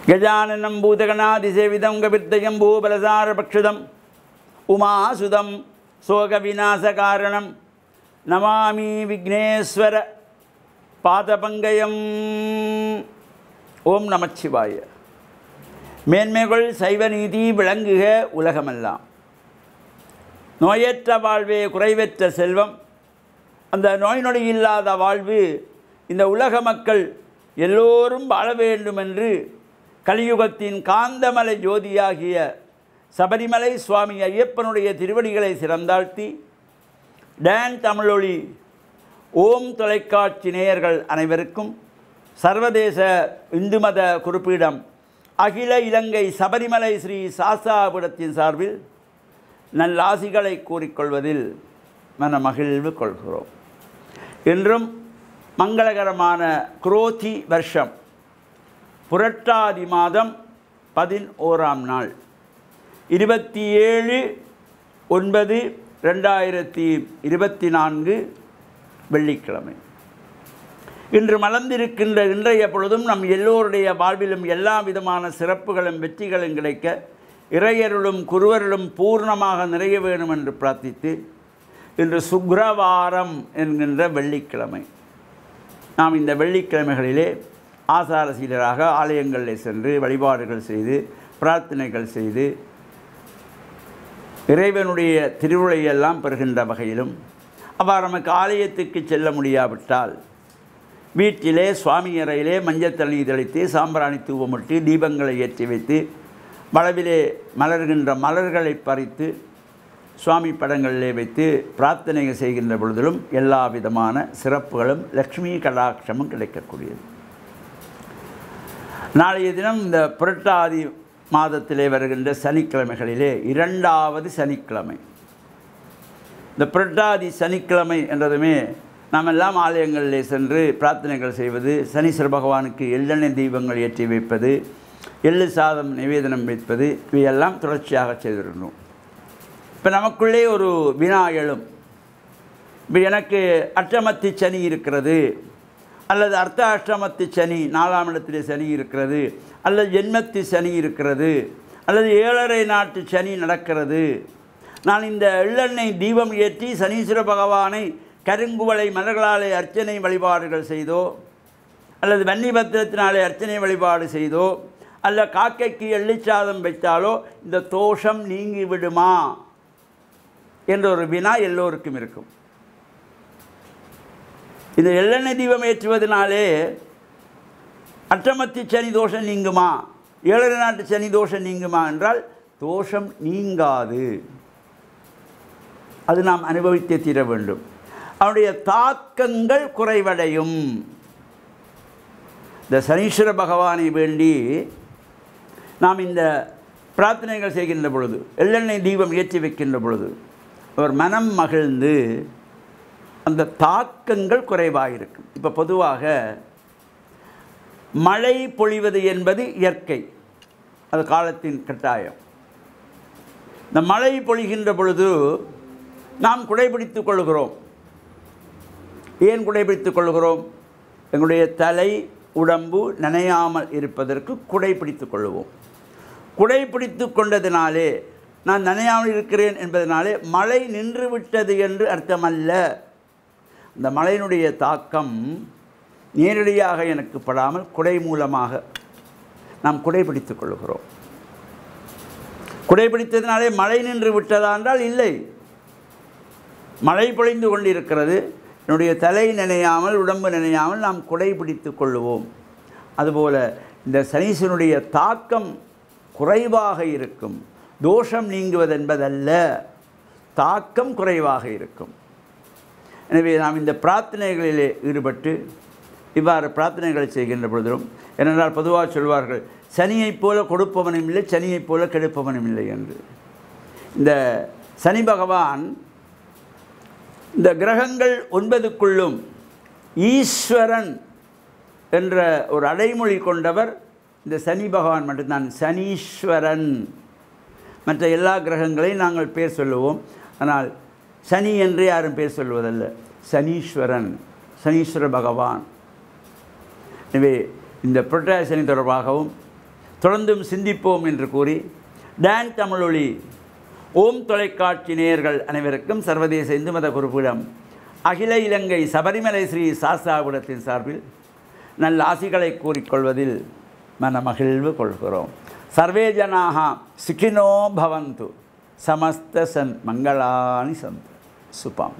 गजाननं भूतगणाधिसेवितं कपित्तयं भूबलसारभक्षितं उमासुतं शोकविनाशकारणं नमामि विघ्नेश्वर पादपङ्कजम् ओम நமச்சிவாய. மேன்மைகள் சைவ நீதி விளங்குக உலகமெல்லாம். நோயற்ற வாழ்வே குறைவற்ற செல்வம். அந்த நோய் நொடி இல்லாத வாழ்வு இந்த உலக மக்கள் எல்லோரும் வாழ வேண்டும் என்று கலியுகத்தின் காந்தமலை ஜோதியாகிய சபரிமலை சுவாமி ஐயப்பனுடைய திருவடிகளை சிறந்தாழ்த்தி டான் தமிழொலி ஓம் தொலைக்காட்சி நேயர்கள் அனைவருக்கும் சர்வதேச இந்து மத குறிப்பீடம் அகில இலங்கை சபரிமலை ஸ்ரீ சாஸ்தாபுரத்தின் சார்பில் நல்லாசிகளை கூறிக்கொள்வதில் மனமகிழ்வு கொள்கிறோம். இன்றும் மங்களகரமான குரோதி வருஷம் புரட்டாதி மாதம் 11ஆம் நாள் 27/9/2024 வெள்ளிக்கிழமை. இன்று மலர்ந்திருக்கின்ற இன்றைய பொழுதும் நம் எல்லோருடைய வாழ்விலும் எல்லா விதமான சிறப்புகளும் வெற்றிகளும் கிடைக்க இறையருளும் குருவருளும் பூர்ணமாக நிறைய வேண்டும் என்று பிரார்த்தித்து இன்று சுக்கிரவாரம் என்கின்ற வெள்ளிக்கிழமை. நாம் இந்த வெள்ளிக்கிழமைகளிலே ஆசாரசீலராக ஆலயங்களில் சென்று வழிபாடுகள் செய்து பிரார்த்தனைகள் செய்து இறைவனுடைய திருவுரையெல்லாம் பெறுகின்ற வகையிலும் அவ்வாறு நமக்கு ஆலயத்துக்கு செல்ல முடியாவிட்டால் வீட்டிலே சுவாமி அறையிலே மஞ்சள் தண்ணி தெளித்து சாம்பிராணி தூவமிட்டு தீபங்களை ஏற்றி வைத்து வளவிலே மலர்கின்ற மலர்களை பறித்து சுவாமி படங்களிலே வைத்து பிரார்த்தனை செய்கின்ற பொழுதிலும் எல்லா விதமான சிறப்புகளும் லக்ஷ்மி கடாட்சமும் கிடைக்கக்கூடியது. நாளைய தினம் இந்த புரட்டாதி மாதத்திலே வருகின்ற சனிக்கிழமைகளிலே 2வது சனிக்கிழமை. இந்த புரட்டாதி சனிக்கிழமை என்றதுமே நாம் எல்லாம் ஆலயங்களிலே சென்று பிரார்த்தனைகள் செய்வது, சனீஸ்வர பகவானுக்கு எள்ளெண்ணெய் தீபங்கள் ஏற்றி வைப்பது, எள்ளு சாதம் நிவேதனம் வைப்பது, இவையெல்லாம் தொடர்ச்சியாக செய்திருந்தோம். இப்போ நமக்குள்ளே ஒரு வினா எழும். இப்போ எனக்கு அஷ்டமத்தி சனி இருக்கிறது, அல்லது அர்த்த அஷ்டமத்தி சனி 4ஆம் இடத்திலே சனி இருக்கிறது, அல்லது ஜென்மத்தி சனி இருக்கிறது, அல்லது 7.5 நாட்டு சனி நடக்கிறது. நான் இந்த எள்ளெண்ணெய் தீபம் ஏற்றி சனீஸ்வர பகவானை கருங்குவளை மலர்களாலே அர்ச்சனை வழிபாடுகள் செய்தோ, அல்லது வன்னிபத்திரத்தினாலே அர்ச்சனை வழிபாடு செய்தோ, அல்ல காக்கைக்கு எள்ளிச்சாதம் வைத்தாலோ இந்த தோஷம் நீங்கி விடுமா என்ற ஒரு வினா எல்லோருக்கும் இருக்கும். இந்த எள்ளெண்ணெய் தீபம் ஏற்றுவதனாலே அஷ்டமத்தி சனி தோஷம் நீங்குமா, 7.5 நாட்டு சனி தோஷம் நீங்குமா என்றால் தோஷம் நீங்காது. அது நாம் அனுபவித்தே தீர வேண்டும். அவனுடைய தாக்கங்கள் குறைவடையும். இந்த சனீஸ்வர பகவானை வேண்டி நாம் இந்த பிரார்த்தனைகள் செய்கின்ற பொழுது, எள்ளெண்ணெய் தீபம் ஏற்றி வைக்கின்ற பொழுது அவர் மனம் மகிழ்ந்து அந்த தாக்கங்கள் குறைவாக இருக்கும். இப்போ பொதுவாக மழை பொழிவது என்பது இயற்கை, அது காலத்தின் கட்டாயம். இந்த மழை பொழிகின்ற பொழுது நாம் குடைபிடித்துக் கொள்கிறோம். ஏன் குடைபிடித்துக் கொள்கிறோம்? எங்களுடைய தலை உடம்பு நனையாமல் இருப்பதற்கு குடைபிடித்துக் கொள்வோம். குடைபிடித்து கொண்டதினாலே நான் நனையாமல் இருக்கிறேன் என்பதனாலே மழை நின்று விட்டது என்று அர்த்தமல்ல. இந்த மழையினுடைய தாக்கம் நேரடியாக எனக்கு படாமல் குடை மூலமாக நாம் குடைபிடித்துக் கொள்கிறோம். குடைபிடித்ததினாலே மழை நின்று விட்டதா என்றால் இல்லை, மழை பொழிந்து கொண்டிருக்கிறது. என்னுடைய தலை நினையாமல் உடம்பு நினையாமல் நாம் குடைபிடித்து கொள்ளுவோம். அதுபோல் இந்த சனீஸ்வரனுடைய தாக்கம் குறைவாக இருக்கும். தோஷம் நீங்குவதென்பதல்ல, தாக்கம் குறைவாக இருக்கும். எனவே நாம் இந்த பிரார்த்தனைகளிலே ஈடுபட்டு இவ்வாறு பிரார்த்தனைகளை செய்கின்ற பொழுதும், ஏனென்றால் பொதுவாக சொல்வார்கள் சனியைப் போல கொடுப்பவனும் இல்லை, சனியைப் போல கெடுப்பவனும் இல்லை என்று. இந்த சனி பகவான் இந்த கிரகங்கள் 9க்குள்ளும் ஈஸ்வரன் என்ற ஒரு அடைமொழி கொண்டவர் இந்த சனி பகவான் மட்டும்தான். சனீஸ்வரன். மற்ற எல்லா கிரகங்களையும் நாங்கள் பேர் சொல்லுவோம், ஆனால் சனி என்று யாரும் பேர் சொல்வதல்ல. சனீஸ்வரன், சனீஸ்வர பகவான். எனவே இந்த புரட்டாதி சனி தொடர்பாகவும் தொடர்ந்தும் சிந்திப்போம் என்று கூறி டான் தமிழொலி ஓம் தொலைக்காட்சி நேயர்கள் அனைவருக்கும் சர்வதேச இந்து மத குருபீடம் அகில இலங்கை சபரிமலை ஸ்ரீ சாஸ்தாபுரத்தின் சார்பில் நல்ல ஆசிகளை கூறிக்கொள்வதில் மனமகிழ்வு கொள்கிறோம். சர்வே ஜனாக சுகினோ பவந்து சமஸ்த மங்களானி சந்து சுபம்.